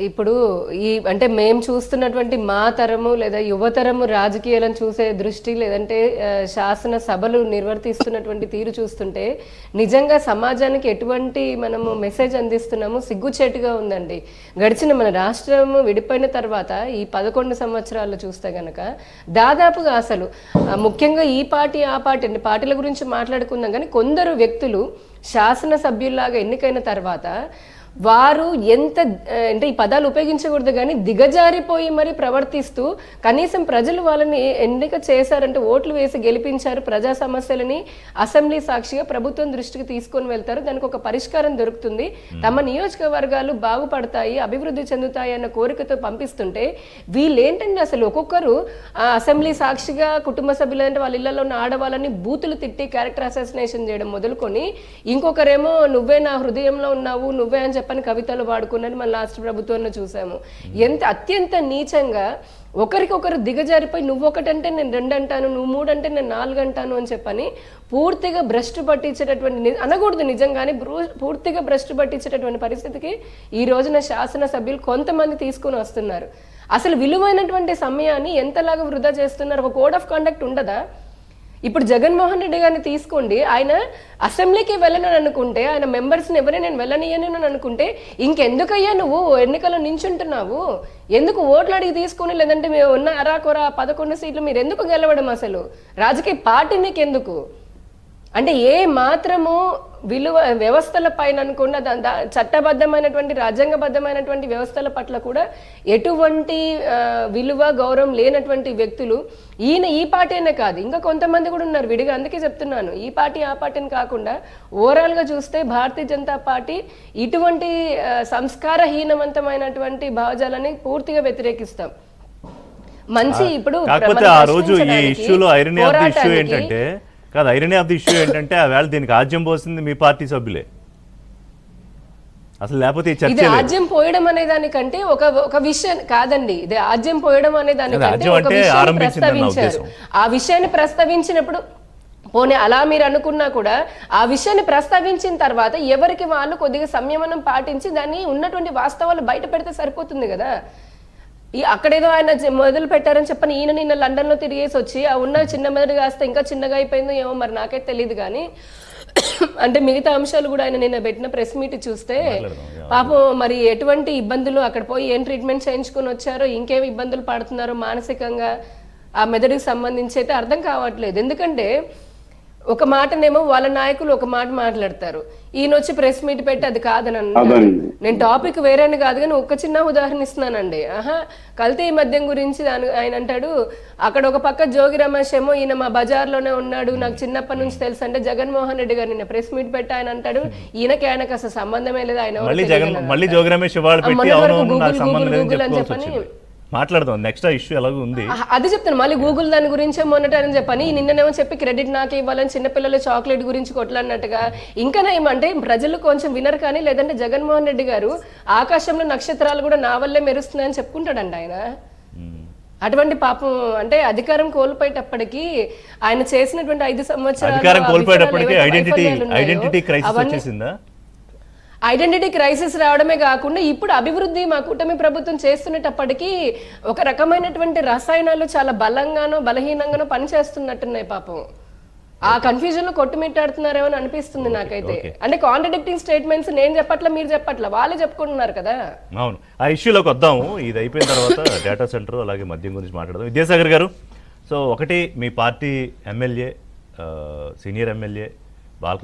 ఇప్పుడు ఈ అంటే మేము చూస్తున్నటువంటి మా తరము లేదా యువతరము రాజకీయాలను చూసే దృష్టి లేదంటే శాసన సభలు నిర్వర్తిస్తున్నటువంటి తీరు చూస్తుంటే నిజంగా సమాజానికి ఎటువంటి మనము మెసేజ్ అందిస్తున్నాము సిగ్గుచేటుగా ఉందండి. గడిచిన మన రాష్ట్రము విడిపోయిన తర్వాత ఈ 11 సంవత్సరాలు చూస్తే గనక దాదాపుగా అసలు ముఖ్యంగా ఈ పార్టీ ఆ పార్టీ అంటే పార్టీల గురించి మాట్లాడుకుందాం కానీ కొందరు వ్యక్తులు శాసనసభ్యుల్లాగా ఎన్నికైన తర్వాత వారు ఎంత అంటే ఈ పదాలు ఉపయోగించకూడదు కానీ దిగజారిపోయి మరి ప్రవర్తిస్తూ కనీసం ప్రజలు వాళ్ళని ఎన్నిక చేశారంటే ఓట్లు వేసి గెలిపించారు, ప్రజా సమస్యలని అసెంబ్లీ సాక్షిగా ప్రభుత్వం దృష్టికి తీసుకొని వెళ్తారు, దానికి ఒక పరిష్కారం దొరుకుతుంది, తమ నియోజకవర్గాలు బాగుపడతాయి అభివృద్ధి చెందుతాయి అన్న కోరికతో పంపిస్తుంటే వీళ్ళేంటంటే అసలు ఒక్కొక్కరు అసెంబ్లీ సాక్షిగా కుటుంబ సభ్యులు అంటే వాళ్ళ ఇళ్లలో ఉన్న ఆడవాళ్ళని బూతులు తిట్టి క్యారెక్టర్ అసాసినేషన్ చేయడం మొదలుకొని ఇంకొకరేమో నువ్వే నా హృదయంలో ఉన్నావు నువ్వే అని చెప్పని కవితలు వాడుకున్నది మన లాస్ట్ ప్రభుత్వంలో చూసాము. ఎంత అత్యంత నీచంగా ఒకరికొకరు దిగజారిపోయి నువ్వు ఒకటంటే నేను 2 అంటాను, నువ్వు 3 అంటే నేను 4 అంటాను అని చెప్పని పూర్తిగా భ్రష్టు పట్టించేటటువంటి అనకూడదు నిజంగానే పూర్తిగా భ్రష్టు పట్టించేటటువంటి పరిస్థితికి ఈ రోజున శాసనసభ్యులు కొంతమంది తీసుకుని వస్తున్నారు. అసలు విలువైనటువంటి సమయాన్ని ఎంతలాగా వృధా చేస్తున్నారు? ఒక కోడ్ ఆఫ్ కండక్ట్ ఉండదా? ఇప్పుడు జగన్మోహన్ రెడ్డి గారిని తీసుకోండి, ఆయన అసెంబ్లీకి వెళ్ళనని అనుకుంటే ఆయన మెంబర్స్ని ఎవరైనా నేను వెళ్ళనియను అనుకుంటే ఇంకెందుకయ్యా నువ్వు ఎన్నికల్లో నించుంటున్నావు? ఎందుకు ఓట్లు అడిగి తీసుకుని లేదంటే మేము ఉన్న అరాకొర 11 సీట్లు మీరు ఎందుకు గెలవడం? అసలు రాజకీయ పార్టీ నీకెందుకు? అంటే ఏ మాత్రము విలువ వ్యవస్థల పైన అనుకున్న చట్టబద్ధమైనటువంటి రాజ్యాంగబద్ధమైనటువంటి వ్యవస్థల పట్ల కూడా ఎటువంటి విలువ గౌరవం లేనటువంటి వ్యక్తులు ఈ పార్టీ అనే కాదు ఇంకా కొంతమంది కూడా ఉన్నారు విడిగా. అందుకే చెప్తున్నాను ఈ పార్టీ ఆ పార్టీని కాకుండా ఓవరాల్గా చూస్తే భారతీయ జనతా పార్టీ ఇటువంటి సంస్కారహీనవంతమైనటువంటి భావజాలని పూర్తిగా వ్యతిరేకిస్తాం. మంచి ఇప్పుడు ఆ రోజు ఈ ఇష్యూలో ఐరనీ ఆఫ్ ది ఇష్యూ ఏంటంటే కాదు ఐరనీ ఆఫ్ ది ఇష్యూ ఏంటంటే ఆ వేళ దీనికి ఆజ్యం పోసింది మీ పార్టీ సభ్యులే అసలు, లేకపోతే ఇది ఆజ్యం పోయడం అనే దానికంటే ఒక విషయం కాదండి, ఇది ఆజ్యం పోయడం అనే దానికంటే ఒక విషయాన్ని ప్రస్తావించారు. ఆ విషయాన్ని ప్రస్తావించినప్పుడు పోనీ అలా మీరు అనుకున్నా కూడా ఆ విషయాన్ని ప్రస్తావించిన తర్వాత ఎవరికి వాళ్ళు కొద్దిగా సంయమనం పాటించి దాన్ని ఉన్నటువంటి వాస్తవాలు బయట పెడితే సరిపోతుంది కదా. అక్కడేదో ఆయన మొదలు పెట్టారని చెప్పని ఈయన నిన్న లండన్ లో తిరిగేసి వచ్చి ఆ ఉన్న చిన్న మెదడు కాస్త ఇంకా చిన్నగా అయిపోయిందో ఏమో మరి నాకైతే తెలియదు కానీ అంటే మిగతా అంశాలు కూడా ఆయన నిన్న పెట్టిన ప్రెస్ మీట్ చూస్తే పాపం మరి ఎటువంటి ఇబ్బందులు అక్కడ పోయి ఏం ట్రీట్మెంట్ చేయించుకొని వచ్చారో ఇంకేమి ఇబ్బందులు పడుతున్నారో మానసికంగా ఆ మెదడుకి సంబంధించి అయితే అర్థం కావట్లేదు. ఎందుకంటే ఒక మాటనేమో వాళ్ళ నాయకులు ఒక మాట మాట్లాడతారు, ఈయన వచ్చి ప్రెస్ మీట్ పెట్టి అది కాదని అన్నారు. నేను టాపిక్ వేరేని కాదు కానీ ఒక చిన్న ఉదాహరణ ఇస్తున్నానండి. కల్తీ మద్యం గురించి ఆయన అంటాడు అక్కడ ఒక పక్క జోగి రమేష్ ఏమో ఈయన మా బజార్లోనే ఉన్నాడు నాకు చిన్నప్పటి నుంచి తెలుసు అంటే జగన్మోహన్ రెడ్డి గారు నిన్న ప్రెస్ మీట్ పెట్టి ఆయన అంటాడు ఈయనకి ఆయనకు అసలు సంబంధమే లేదు, ఆయన గూగుల్ అని చెప్పని మాట్లాడదాం. నెక్స్ట్ ఇష్యూ ఎలాగో ఉంది అది చెప్తాను మళ్ళీ గూగుల్ దాని గురించి మొన్నటని చెప్పని నిన్ననేమో చెప్పి క్రెడిట్ నాకే ఇవ్వాలని చిన్నపిల్లల చాక్లెట్ గురించి కొట్లాడినట్టుగా ఇంకా ఏమంటే ప్రజలు కొంచెం వినరు కానీ లేదంటే జగన్మోహన్ రెడ్డి గారు ఆకాశంలో నక్షత్రాలు కూడా నా వల్లే మెరుస్తున్నాయని చెప్పుకుంటాడండి ఆయన. అటువంటి పాపం అంటే అధికారం కోల్పోయేటప్పటికి ఆయన చేసినటువంటి 5 సంవత్సరాలు ఐడెంటిటీ క్రైసిస్ రావడమే కాకుండా ఇప్పుడు అభివృద్ధి మా కూటమి ప్రభుత్వం చేస్తున్నప్పటికీ ఒక రకమైనటువంటి రసాయనాలు చాలా బలంగానో బలహీనంగానో పనిచేస్తున్నట్టున్నాయి. పాపం ఆ కన్ఫ్యూజన్ లో కొట్టుమిట్టాడుతున్నారేమో అని అనిపిస్తుంది నాకైతే. అంటే కాంట్రడిక్టింగ్ స్టేట్మెంట్స్ నేను చెప్పట్లా మీరు చెప్పట్లా వాళ్ళే చెప్పుకుంటున్నారు కదా. అవును ఆ ఇష్యూలోకి వద్దాము. ఇది అయిపోయిన తర్వాత డేటా సెంటర్ అలాగే మద్యం గురించి మాట్లాడదాం. విద్యాసాగర్ గారు, సో ఒకటి మీ party MLA senior MLA Balakrishna